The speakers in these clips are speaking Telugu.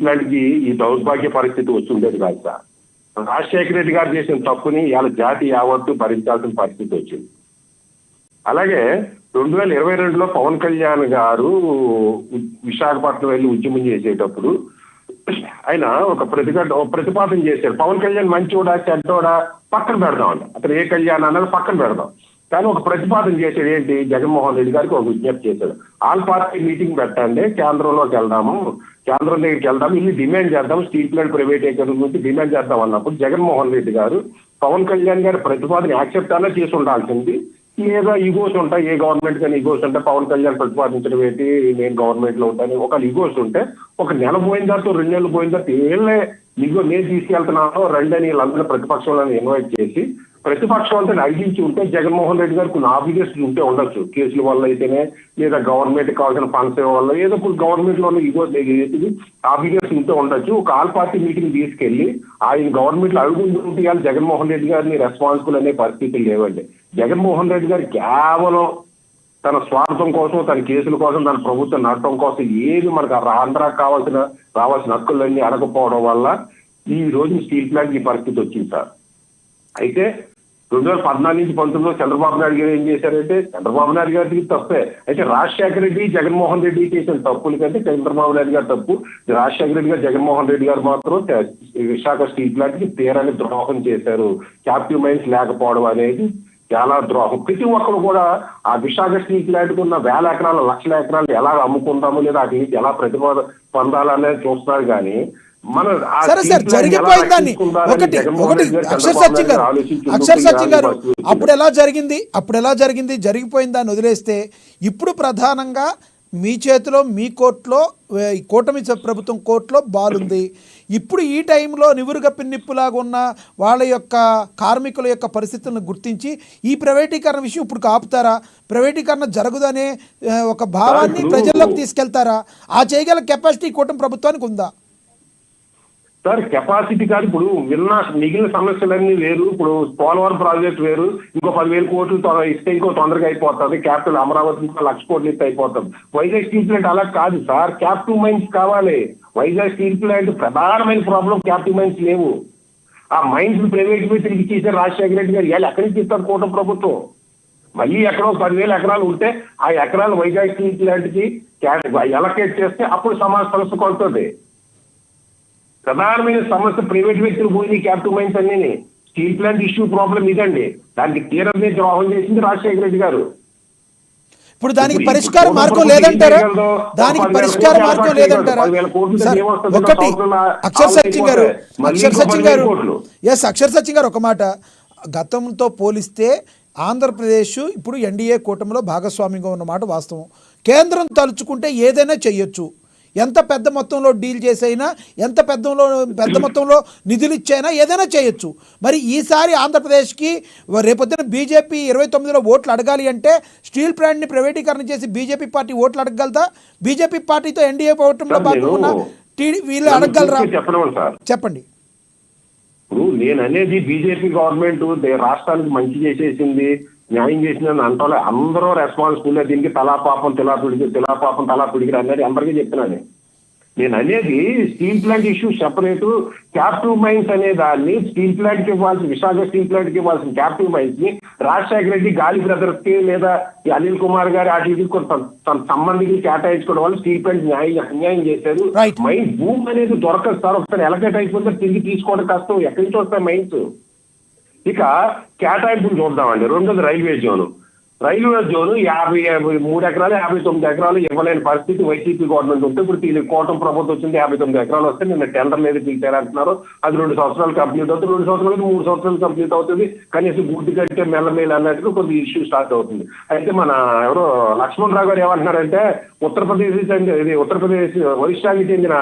ప్లాంట్ కి ఈ దౌర్భాగ్య పరిస్థితి వచ్చిండేది కాదు సార్. రాజశేఖర రెడ్డి గారు చేసిన తప్పుని ఇవాళ జాతి యావత్తు భరించాల్సిన పరిస్థితి వచ్చింది. అలాగే 2022లో పవన్ కళ్యాణ్ గారు విశాఖపట్నం వెళ్ళి ఉద్యమం చేసేటప్పుడు ఆయన ఒక ప్రతిపాదన చేశారు. పవన్ కళ్యాణ్ మంచోడా చెడ్డోడా పక్కన పెడదాం అండి, అతను ఏ కళ్యాణ్ అన్నది పక్కన పెడదాం. కానీ ఒక ప్రతిపాదన చేశాడు. ఏంటి? జగన్మోహన్ రెడ్డి గారికి ఒక విజ్ఞప్తి చేశాడు. ఆల్ పార్టీ మీటింగ్ పెట్టండి, కేంద్రంలోకి వెళ్దాము, కేంద్రం దగ్గరికి వెళ్దాము, ఇల్లు డిమాండ్ చేద్దాం, స్టీల్ ప్లాంట్ ప్రైవేటీకరణ గురించి డిమాండ్ చేద్దాం అన్నప్పుడు జగన్మోహన్ రెడ్డి గారు పవన్ కళ్యాణ్ గారి ప్రతిపాదన యాక్సెప్ట్ అన్నా చేసి ఉండాల్సింది. ఏదో ఈగోస్ ఉంటాయి, ఏ గవర్నమెంట్ కానీ ఈగోస్ ఉంటే పవన్ కళ్యాణ్ ప్రతిపాదించడం ఏంటి, నేను గవర్నమెంట్ లో ఉంటాను ఒక ఈగోస్ ఉంటే ఒక నెల పోయిన తర్వాత 2 నెలలు పోయిన తర్వాత ఏళ్ళే ఇగో నేను తీసుకెళ్తున్నాను రెండని వీళ్ళందరూ ప్రతిపక్షంలో ఇన్వైట్ చేసి ప్రతిపక్షం అంతా అడిగించి ఉంటే జగన్మోహన్ రెడ్డి గారికి కొన్ని ఆబ్లిగేషన్ ఉంటే ఉండొచ్చు. కేసుల వల్ల అయితేనే లేదా గవర్నమెంట్ కావాల్సిన ఫండ్స్ వల్ల ఏదో గవర్నమెంట్ లో ఈగోస్ ఆబ్లిగేషన్ ఉంటే ఉండొచ్చు. ఒక ఆల్ పార్టీ మీటింగ్ తీసుకెళ్లి ఆయన గవర్నమెంట్ లో అడుగుతుంటే జగన్మోహన్ రెడ్డి గారిని రెస్పాన్సిబుల్ అనే పరిస్థితులు లేవండి. జగన్మోహన్ రెడ్డి గారు కేవలం తన స్వార్థం కోసం, తన కేసుల కోసం, తన ప్రభుత్వం నడటం కోసం ఏది మనకు ఆంధ్రాకి రావాల్సిన హక్కులన్నీ అడగకపోవడం వల్ల ఈ రోజు స్టీల్ ప్లాంట్ ఈ పరిస్థితి వచ్చింది సార్. అయితే 2014 నుంచి 19 చంద్రబాబు నాయుడు గారు ఏం చేశారంటే చంద్రబాబు నాయుడు గారికి తప్పే. అయితే రాజశేఖర రెడ్డి జగన్మోహన్ రెడ్డి చేసిన తప్పుల కంటే చంద్రబాబు నాయుడు గారు తప్పు. రాజశేఖర రెడ్డి గారు జగన్మోహన్ రెడ్డి గారు మాత్రం విశాఖ స్టీల్ ప్లాంట్ కి తీరాన్ని ద్రోహం చేశారు. క్యాప్టివ్ మైన్స్ లేకపోవడం అనేది చాలా ద్రోహం. ప్రతి ఒక్కరు కూడా ఆ విశాఖ స్టీల్ ప్లాంట్ కు ఉన్న 1000 ఎకరాలు 1,00,000 ఎకరాలు ఎలా అమ్ముకుందాము లేదా అటు ఎలా ప్రతిభ పొందాలనేది చూస్తున్నారు. కానీ మన అప్పుడు ఎలా జరిగింది జరిగిపోయిన దాన్ని వదిలేస్తే ఇప్పుడు ప్రధానంగా మీ చేతిలో మీ కోర్టులో కూటమి ప్రభుత్వం కోర్టులో బాలుంది. ఇప్పుడు ఈ టైంలో నివురుగప్పి నిప్పులాగా ఉన్న వాళ్ళ యొక్క కార్మికుల యొక్క పరిస్థితులను గుర్తించి ఈ ప్రైవేటీకరణ విషయం ఇప్పుడు ఆపుతారా? ప్రైవేటీకరణ జరగదనే ఒక భావాన్ని ప్రజల్లోకి తీసుకెళ్తారా? ఆ చేయగల కెపాసిటీ కూటమి ప్రభుత్వానికి ఉందా? సార్ కెపాసిటీ కాదు. ఇప్పుడు మిగిలిన సమస్యలన్నీ వేరు. ఇప్పుడు పోలవరం ప్రాజెక్ట్ వేరు. ఇంకో 10,000 కోట్లు ఇస్తే ఇంకో తొందరగా అయిపోతుంది. క్యాపిటల్ అమరావతి 1,00,000 కోట్లు ఇస్తే అయిపోతుంది. వైజాగ్ స్టీల్ ప్లాంట్ అలా కాదు సార్. క్యాప్టివ్ మైన్స్ కావాలి. వైజాగ్ స్టీల్ ప్లాంట్ ప్రధానమైన ప్రాబ్లం క్యాప్టివ్ మైన్స్ లేవు. ఆ మైన్స్ ప్రైవేట్ తిరిగి చేశారు రాజశేఖర రెడ్డి గారు. ఇవాళ ఎక్కడి నుంచి ఇస్తారు కూటమి ప్రభుత్వం? మళ్ళీ ఎక్కడో 10,000 ఎకరాలు ఉంటే ఆ ఎకరాలు వైజాగ్ స్టీల్ ప్లాంట్ కి ఎలకేట్ చేస్తే అప్పుడు సమాజ సమస్య కొడుతుంది. ప్రధానమైన సమస్య ప్రైవేట్ వ్యక్తులు పోయి క్యాప్టివ్ మైన్స్ అన్ని. స్టీల్ ప్లాంట్ ఇష్యూ ప్రాబ్లం ఇదండి. దానికి తీరమే ద్రోహం చేసింది రాజశేఖర రెడ్డి గారు. ఇప్పుడు దానికి పరిష్కార మార్గం లేదంటారా? దానికి పరిష్కార మార్గం లేదంటారా? ఒకటి అక్షర్ సచిన్ గారు ఒక మాట, గతంతో పోలిస్తే ఆంధ్రప్రదేశ్ ఇప్పుడు ఎన్డీఏ కూటమిలో భాగస్వామ్యంగా ఉన్నమాట వాస్తవం. కేంద్రం తలుచుకుంటే ఏదైనా చెయ్యొచ్చు. ఎంత పెద్ద మొత్తంలో డీల్ చేసైనా, ఎంత పెద్ద మొత్తంలో నిధులు ఇచ్చైనా ఏదైనా చేయొచ్చు. మరి ఈసారి ఆంధ్రప్రదేశ్కి రేపొద్దున బీజేపీ 29లో ఓట్లు అడగాలి అంటే స్టీల్ ప్లాంట్ని ప్రైవేటీకరణ చేసి బీజేపీ పార్టీ ఓట్లు అడగగలదా? బీజేపీ పార్టీతో ఎన్డీఏ కూటమిలో భాగంగా వీళ్ళు అడగగలరా? చెప్పండి. ఇప్పుడు నేను అనేది బీజేపీ గవర్నమెంట్ రాష్ట్రానికి మంచి చేసేసింది, న్యాయం చేసిందని అంటారు. అందరూ రెస్పాన్సిబుల్. దీనికి తలాపాపం తలా పిడిగిరా అనేది అందరికీ చెప్తున్నాను. నేను అనేది steel plant issue separate. Captive mines అనే దాన్ని స్టీల్ ప్లాంట్ కి ఇవ్వాల్సిన, విశాఖ స్టీల్ ప్లాంట్ కి ఇవ్వాల్సిన క్యాప్టివ్ మైన్స్ ని రాజశేఖర రెడ్డి గాలి బ్రదర్స్ కి లేదా అనిల్ కుమార్ గారి వాటికి తన సంబంధికులు కేటాయించుకోవడం వల్ల స్టీల్ ప్లాంట్ అన్యాయం చేశారు. మైన్స్ భూమి అనేది దొరకదు సార్. ఒకసారి ఎలకేట్ అయిపోతే తిరిగి తీసుకోవడం కష్టం. ఎక్కడి నుంచి వస్తాయి మైన్స్? ఇక కేటాయింపులు చూద్దామండి. రెండోది రైల్వే జోన్ 53 ఎకరాలు 59 ఎకరాలు ఇవ్వలేని పరిస్థితి వైసీపీ గవర్నమెంట్ ఉంటే ఇప్పుడు కూటమి ప్రభుత్వం వచ్చింది. 59 ఎకరాలు వస్తే నిన్న టెండర్ మీద పిలిచారంటున్నారు. అది 2 సంవత్సరాలు కంప్లీట్ అవుతుంది. 2 సంవత్సరాలు 3 సంవత్సరాలు కంప్లీట్ అవుతుంది. కనీసం గుడ్డు కట్టే మెల్లమేలు అన్నట్టుగా కొద్ది ఇష్యూ స్టార్ట్ అవుతుంది. అయితే మన ఎవరో లక్ష్మణ్ రావు గారు ఏమంటున్నారంటే ఉత్తరప్రదేశ్ ఒరిస్సాకి చెందిన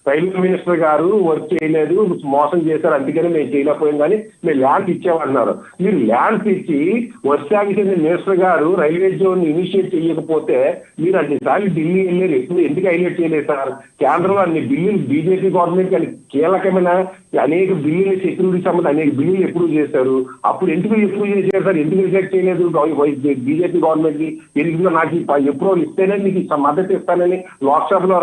రైల్వే మినిస్టర్ గారు వర్క్ చేయలేదు, మోసం చేశారు, అందుకని మేము చేయలేకపోయాం, కానీ మేము ల్యాండ్స్ ఇచ్చామన్నారు. మీరు ల్యాండ్స్ ఇచ్చి ఒరిస్సాకి చెందిన మినిస్టర్ గారు రైల్వే జోన్ ఇనిషియేట్ చేయకపోతే మీరు అన్నిసార్లు ఢిల్లీ వెళ్ళారు. ఎప్పుడు ఎందుకు హైలైట్ చేయలేదు సార్? కేంద్రంలో అన్ని బిల్లులు బీజేపీ గవర్నమెంట్ అని కీలకమైన అనేక బిల్లులు, సెక్యూరిటీ సంబంధించి అనేక బిల్లులు ఎప్పుడు చేశారు. అప్పుడు ఎందుకు చేశారు సార్? ఎందుకు రిజెక్ట్ చేయలేదు బీజేపీ గవర్నమెంట్ కి? ఎందుకు నాకు ఎప్పుడో ఇస్తేనే మీకు మద్దతు ఇస్తానని లోక్సభలో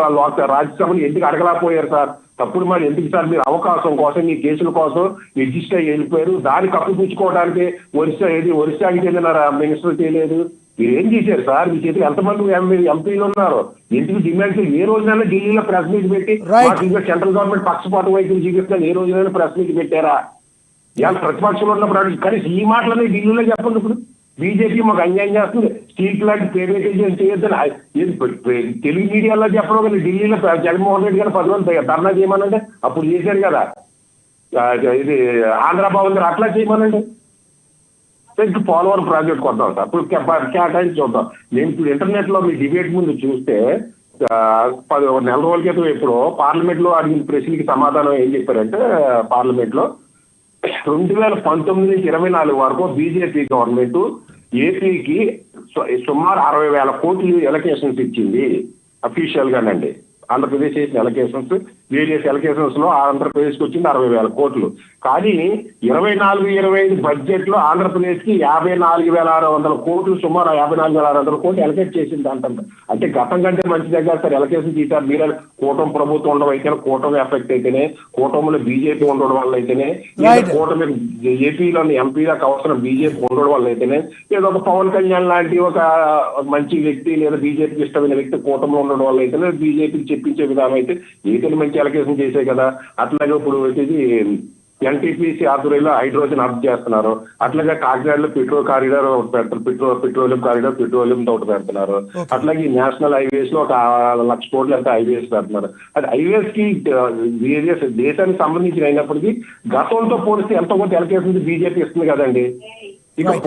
రాజ్యసభలో ఎందుకు అడగలేకపోయారు సార్? అప్పుడు మరి ఎందుకు సార్ మీరు అవకాశం కోసం మీ కేసుల కోసం రిజిస్టర్ అయ్యి వెళ్ళిపోయారు, దాన్ని కప్పిపుచ్చుకోవడానికి ఒరిస్సాకి చెందిన మినిస్టర్ చేయలేదు. మీరు ఏం చేశారు సార్? మీ చేతిలో ఎంతమంది ఎంపీలు ఉన్నారు? ఎందుకు డిమాండ్ ఏ రోజునైనా ఢిల్లీలో ప్రెస్ మీట్ పెట్టి మాకు ఇంకా సెంట్రల్ గవర్నమెంట్ పక్షపాత వైఖరి చూపిస్తున్నారు ఏ రోజునైనా ప్రెస్ మీట్ పెట్టారా? ఇవాళ ప్రతిపక్షంలో ఉన్నప్పుడు కనీసం ఈ మాటలని ఢిల్లీలో చెప్పండి. ఇప్పుడు బీజేపీ మాకు అన్యాయం చేస్తుంది, స్టీల్ ప్లాంట్ ప్రైవేటైజేషన్ చేయొద్దని తెలుగు మీడియాలో చెప్పడం, కానీ ఢిల్లీలో జగన్మోహన్ రెడ్డి గారు 10 రోజులు ధర్నా చేయమనండి, అప్పుడు చేశారు కదా. ఇది ఆంధ్ర భవన్ గారు అట్లా చేయమనండి. పోలవరం ప్రాజెక్ట్ కొద్దాం సార్, ఇప్పుడు కేటాయించి చూద్దాం. నేను ఇప్పుడు ఇంటర్నెట్ లో మీ డిబేట్ ముందు చూస్తే 10 నెల రోజుల క్రితం ఎప్పుడో పార్లమెంట్ లో అడిగిన ప్రశ్నకి సమాధానం ఏం చెప్పారంటే, పార్లమెంట్ లో 2019 నుంచి 24 వరకు బీజేపీ గవర్నమెంట్ ఏపీకి సుమారు 60,000 కోట్లు ఎలకేషన్స్ ఇచ్చింది అఫీషియల్ గానండి. ఆంధ్రప్రదేశ్ చేసిన ఎలకేషన్స్, వేరియస్ ఎలకేషన్స్ లో ఆంధ్రప్రదేశ్ కి వచ్చింది 60,000 కోట్లు. కానీ 24-25 బడ్జెట్ లో ఆంధ్రప్రదేశ్ కి 54,600 కోట్లు, సుమారు 54,600 కోట్లు ఎలకేట్ చేసింది అంటారు. అంటే గతం కంటే మంచి దగ్గర సార్ ఎలకేషన్ తీశారు. మీరు కూటమి ప్రభుత్వం ఉండడం అయితేనే, కూటమి ఎఫెక్ట్ అయితేనే, కూటమిలో బీజేపీ ఉండడం వల్ల అయితేనే, కూటమి ఏపీలోని ఎంపీలకు అవసరం బీజేపీ ఉండడం వల్ల అయితేనే, ఏదో ఒక పవన్ కళ్యాణ్ లాంటి ఒక మంచి వ్యక్తి లేదా బీజేపీకి ఇష్టమైన వ్యక్తి కూటమిలో ఉండడం వల్ల అయితేనే బీజేపీకి చెప్పించే విధానం అయితే ఏదైనా మంచి ఎలకేషన్ చేసే కదా. అట్లాగే ఇప్పుడు ఇది ఎన్టీపీసీ ఆధ్వర్యంలో హైడ్రోజన్ అప్ చేస్తున్నారు. అట్లాగే కాకినాడలో పెట్రోల్ కారిడార్ ఒకటి పెడతారు, పెట్రోలియం కారిడార్ పెట్రోలియం ఒకటి పెడుతున్నారు. అట్లాగే నేషనల్ హైవేస్ లో ఒక 1,00,000 కోట్లు అంటే హైవేస్ పెడుతున్నారు. అది హైవేస్ కి వేరియస్ దేశానికి సంబంధించిన అయినప్పటికీ గతంతో పోలిస్తే ఎంతో కొంత ఎలకేషన్ బీజేపీ ఇస్తుంది కదండి. ఇక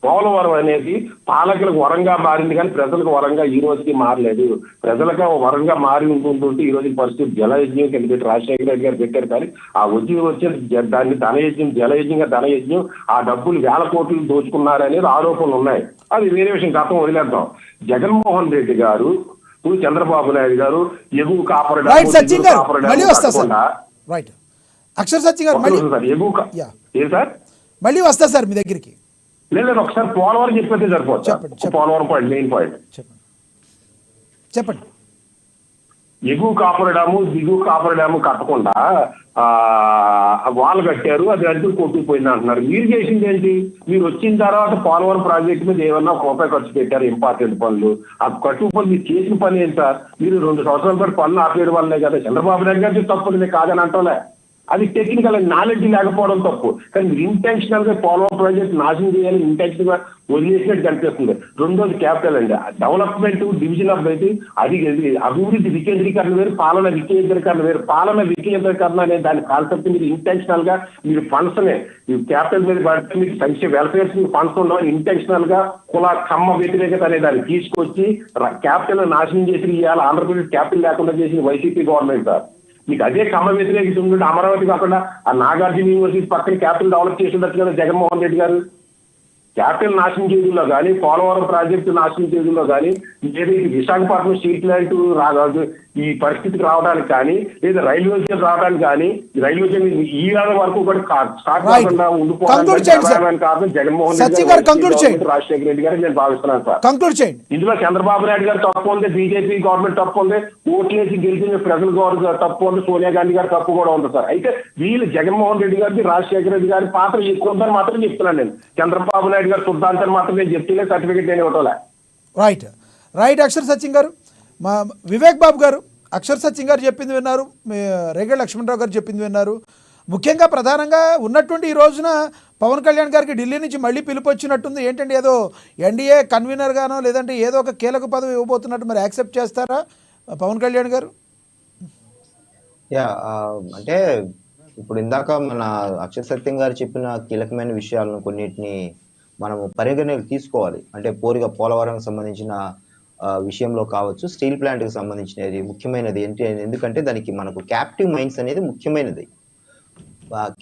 పోలవరం అనేది పాలకులకు వరంగా మారింది కానీ ప్రజలకు వరంగా ఈ రోజుకి మారలేదు. ప్రజలకు వరంగా మారి ఉంటుంటే ఈ రోజు పరిస్థితి జలయజ్ఞం కింద పెట్టి రాజశేఖర రెడ్డి గారు పెట్టారు. కానీ ఆ ఉద్యోగం వచ్చే దాన్ని ధనయజ్ఞం, జలయజ్ఞంగా ధనయజ్ఞం, ఆ డబ్బులు 1,000 కోట్లు దోచుకున్నారనేది ఆరోపణలు ఉన్నాయి. అది వేరే విషయం, గతం వదిలేద్దాం. జగన్మోహన్ రెడ్డి గారు, చంద్రబాబు నాయుడు గారు ఎగువ కాపాడకుండా అక్షర్ సత్యం గారు ఏ సార్ మళ్ళీ వస్తా సార్ మీ దగ్గరికి. లేదు ఒకసారి పోలవరం చెప్పేది సరిపోతుంది. పోలవరం పాయింట్, మెయిన్ పాయింట్ చెప్పండి. ఎగువ కాపుర డ్యాము, దిగువ కాపుర డ్యాము కట్టకుండా వాళ్ళు కట్టారు, అది అడ్డు కొట్టుకుపోయింది అంటున్నారు. మీరు చేసింది ఏంటి? మీరు వచ్చిన తర్వాత పోలవరం ప్రాజెక్ట్ మీద ఏమన్నా రూపాయి ఖర్చు పెట్టారు? ఇంపార్టెంట్ పనులు ఆ కట్టుకు పనులు మీరు చేసిన పని ఏంటి సార్? మీరు 2 సంవత్సరాల పాటు పనులు ఆపేయడం వల్లే కదా. చంద్రబాబు నాయుడు గారికి తప్పుతుంది కాదని అంటలే, అది టెక్నికల్ నాలెడ్జ్ లేకపోవడం తప్పు. కానీ మీరు ఇంటెన్షనల్ గా పోలవరం ప్రాజెక్ట్ నాశనం చేయాలి ఇంటెన్షన్ గా వదిలేసినట్టు కనిపిస్తుంది. రెండోది క్యాపిటల్ అండి, డెవలప్మెంట్ డివిజన్ ఆఫ్ అయితే అది అభివృద్ధి వికేంద్రీకరణ వేరు, పాలన వికేంద్రీకరణ వేరు. పాలన వికేంద్రీకరణ అనే దాని కాన్సెప్ట్ మీరు ఇంటెన్షనల్ గా మీరు ఫండ్స్ నే క్యాపిటల్ మీద పడితే మీకు సంక్షేమ వెల్ఫేర్ ఫండ్స్ ఉండవు. ఇంటెన్షనల్ గా కమ్మ వ్యతిరేకత అనే దాన్ని తీసుకొచ్చి క్యాపిటల్ నాశనం చేసి ఇవాళ ఆంధ్రప్రదేశ్ క్యాపిటల్ లేకుండా చేసిన వైసీపీ గవర్నమెంట్ సార్. మీకు అదే కమ్మ వ్యతిరేకత ఉంటుంటే అమరావతి కాకుండా ఆ నాగార్జున యూనివర్సిటీ పక్కన క్యాపిటల్ డెవలప్ చేసి ఉండొచ్చు కదా జగన్మోహన్ రెడ్డి గారు. క్యాపిటల్ నాశనం చేయడంలో కానీ, పోలవరం ప్రాజెక్టు నాశనం చేయడంలో కానీ, లేదా విశాఖపట్నం స్టీల్ ప్లాంట్ రాదు ఈ పరిస్థితికి రావడానికి కానీ, లేదా రైల్వే జోన్ రావడానికి కానీ, రైల్వే జోన్ ఈ ఏడాది వరకు కూడా స్టార్ట్ కాకుండా ఉండిపోవడానికి కారణం జగన్మోహన్ రెడ్డి గారు, రాజశేఖర రెడ్డి గారు నేను భావిస్తున్నాను సార్. ఇందులో చంద్రబాబు నాయుడు గారు తప్పు ఉంది, బీజేపీ గవర్నమెంట్ తప్పు ఉంది, ఓట్లేసి గెలిచిన ప్రజల గవర్నమెంట్ తప్పు ఉంది, సోనియా గాంధీ గారు తప్పు కూడా ఉంది సార్. అయితే వీళ్ళు జగన్మోహన్ రెడ్డి గారికి, రాజశేఖర రెడ్డి గారి పాత్ర ఎక్కువ ఉందని మాత్రం చెప్తున్నాను నేను. చంద్రబాబు నాయుడు గారు శుద్ధాంతాన్ని మాత్రం నేను చెప్తే సర్టిఫికేట్ నేను ఇవ్వటంలే. రైట్ అక్షర్ సత్యం గారు. మా వివేక్ బాబు గారు, అక్షర్ సత్యం గారు చెప్పింది విన్నారు, రేగడి లక్ష్మణరావు గారు చెప్పింది విన్నారు. ముఖ్యంగా ప్రధానంగా ఉన్నటువంటి ఈ రోజున పవన్ కళ్యాణ్ గారికి ఢిల్లీ నుంచి మళ్ళీ పిలుపు వచ్చినట్టుంది. ఏంటంటే ఏదో ఎన్డీఏ కన్వీనర్ గానో లేదంటే ఏదో ఒక కీలక పదవి ఇవ్వబోతున్నట్టు, మరి యాక్సెప్ట్ చేస్తారా పవన్ కళ్యాణ్ గారు? అంటే ఇప్పుడు ఇందాక మన అక్షర్ సత్యం గారు చెప్పిన కీలకమైన విషయాలను కొన్నిటిని మనము పరిగణనకు తీసుకోవాలి. అంటే పోలవరం సంబంధించిన విషయంలో కావచ్చు, స్టీల్ ప్లాంట్ కి సంబంధించినది ముఖ్యమైనది ఏంటి, ఎందుకంటే దానికి మనకు క్యాప్టివ్ మైన్స్ అనేది ముఖ్యమైనది.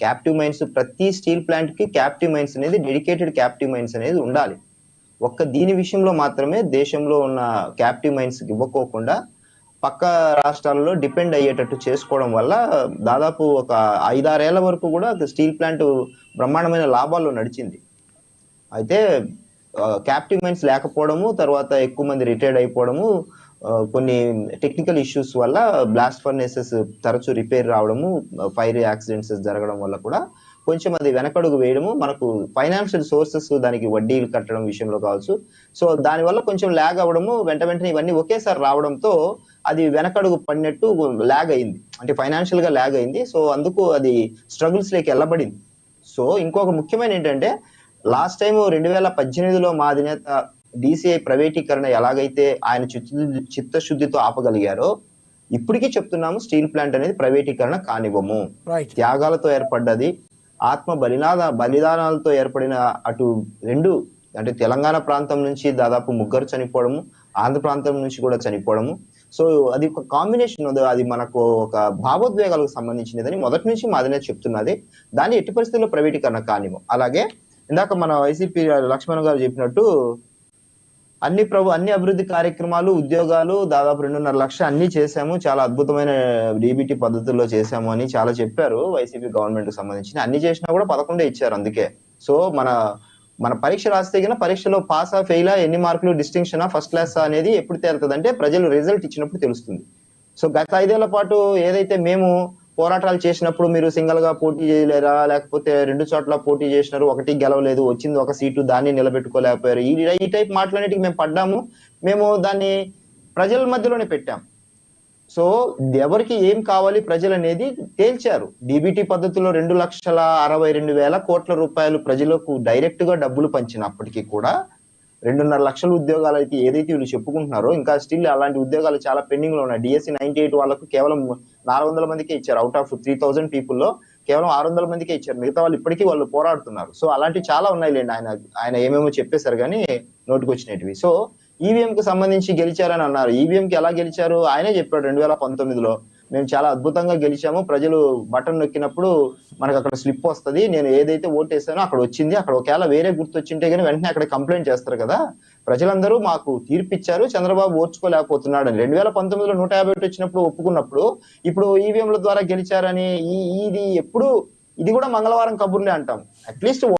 క్యాప్టివ్ మైన్స్ ప్రతి స్టీల్ ప్లాంట్ కి క్యాప్టివ్ మైన్స్ అనేది, డెడికేటెడ్ క్యాప్టివ్ మైన్స్ అనేది ఉండాలి. ఒక్క దీని విషయంలో మాత్రమే దేశంలో ఉన్న క్యాప్టివ్ మైన్స్ ఇవ్వకోకుండా పక్క రాష్ట్రాల్లో డిపెండ్ అయ్యేటట్టు చేసుకోవడం వల్ల దాదాపు ఒక 5-6 ఏళ్ల వరకు కూడా స్టీల్ ప్లాంట్ బ్రహ్మాండమైన లాభాల్లో నడిచింది. అయితే క్యాప్టివ్ మైన్స్ లేకపోవడము, తర్వాత ఎక్కువ మంది రిటైర్డ్ అయిపోవడము, కొన్ని టెక్నికల్ ఇష్యూస్ వల్ల బ్లాస్ట్ ఫర్నేసెస్ తరచూ రిపేర్ రావడము, ఫైర్ యాక్సిడెంట్స్ జరగడం వల్ల కూడా కొంచెం అది వెనకడుగు వేయడము, మనకు ఫైనాన్షియల్ సోర్సెస్ దానికి వడ్డీలు కట్టడం విషయంలో కావచ్చు. సో దానివల్ల కొంచెం ల్యాగ్ అవ్వడము, వెంటనే ఇవన్నీ ఒకేసారి రావడంతో అది వెనకడుగు పడినట్టు ల్యాగ్ అయింది. అంటే ఫైనాన్షియల్ గా ల్యాగ్ అయింది. సో అందుకు అది స్ట్రగుల్స్ లేకి వెళ్ళబడింది. సో ఇంకొక ముఖ్యమైన ఏంటంటే, లాస్ట్ టైం 2018లో మా అధినేత DCI ప్రైవేటీకరణ ఎలాగైతే ఆయన చిత్తశుద్ధితో ఆపగలిగారో, ఇప్పటికీ చెప్తున్నాము, స్టీల్ ప్లాంట్ అనేది ప్రైవేటీకరణ కానివ్వము. రైట్. త్యాగాలతో ఏర్పడ్డది, ఆత్మ బలిదానాలతో ఏర్పడిన అటు రెండు, అంటే తెలంగాణ ప్రాంతం నుంచి దాదాపు 3 చనిపోవడము, ఆంధ్ర ప్రాంతం నుంచి కూడా చనిపోవడము. సో అది ఒక కాంబినేషన్ ఉంది. అది మనకు ఒక భావోద్వేగాలకు సంబంధించినదని మొదటి నుంచి మా అధినేత చెప్తున్నది. దాన్ని ఎట్టి పరిస్థితుల్లో ప్రైవేటీకరణ కానివ్వం. అలాగే ఇందాక మన వైసీపీ లక్ష్మణ్ గారు చెప్పినట్టు అన్ని అభివృద్ధి కార్యక్రమాలు, ఉద్యోగాలు దాదాపు 2.5 లక్షలు అన్ని చేశాము, చాలా అద్భుతమైన DBT పద్ధతుల్లో చేశాము అని చాలా చెప్పారు వైసీపీ గవర్నమెంట్ కి సంబంధించి. అన్ని చేసినా కూడా 11 ఇచ్చారు. అందుకే సో మన పరీక్ష రాస్తే గిన పరీక్షలో పాసా ఫెయిలా, ఎన్ని మార్కులు, డిస్టింక్షనా, ఫస్ట్ క్లాస్ అనేది ఎప్పుడు తేలుతుంది అంటే ప్రజలు రిజల్ట్ ఇచ్చినప్పుడు తెలుస్తుంది. సో గత 5 ఏళ్ల పాటు ఏదైతే మేము పోరాటాలు చేసినప్పుడు మీరు సింగిల్ గా పోటీ చేయలేరా, లేకపోతే 2 చోట్ల పోటీ చేసినారు, ఒకటి గెలవలేదు, వచ్చింది 1 సీటు, దాన్ని నిలబెట్టుకోలేకపోయారు, ఈ టైప్ మాటలన్నిటికీ మేము పడ్డాము. మేము దాన్ని ప్రజల మధ్యలోనే పెట్టాం. సో ఎవరికి ఏం కావాలి ప్రజలు అనేది తేల్చారు. DBT పద్ధతిలో 2,62,000 కోట్ల రూపాయలు ప్రజలకు డైరెక్ట్ గా డబ్బులు పంచినప్పటికీ కూడా 2.5 లక్షల ఉద్యోగాలు అయితే ఏదైతే వీళ్ళు చెప్పుకుంటున్నారో, ఇంకా స్టిల్ అలాంటి ఉద్యోగాలు చాలా పెండింగ్ లో ఉన్నాయి. DSC 98 వాళ్ళకు కేవలం 400 మందికే ఇచ్చారు. అవుట్ ఆఫ్ 3000 పీపుల్ లో కేవలం 600 మందికే ఇచ్చారు. మిగతా వాళ్ళు ఇప్పటికీ వాళ్ళు పోరాడుతున్నారు. సో అలాంటివి చాలా ఉన్నాయిలేండి. ఆయన ఏమేమో చెప్పేశారు కానీ నోటికి వచ్చినవి. సో ఈవీఎం కు సంబంధించి గెలిచారని అన్నారు. ఈవీఎం కి ఎలా గెలిచారు ఆయనే చెప్పాడు 2019లో. మేము చాలా అద్భుతంగా గెలిచాము, ప్రజలు బటన్ నొక్కినప్పుడు మనకు అక్కడ స్లిప్ వస్తుంది, నేను ఏదైతే ఓటేసానో అక్కడ వచ్చింది, అక్కడ ఒకవేళ వేరే గుర్తు వచ్చింటే కానీ వెంటనే అక్కడ కంప్లైంట్ చేస్తారు కదా, ప్రజలందరూ మాకు తీర్పిచ్చారు, చంద్రబాబు ఓర్చుకోలేకపోతున్నాడు అని. 2019లో 151 వచ్చినప్పుడు ఒప్పుకున్నప్పుడు ఇప్పుడు ఈవీఎంల ద్వారా గెలిచారని ఇది కూడా మంగళవారం కబుర్లే అంటాం. అట్లీస్ట్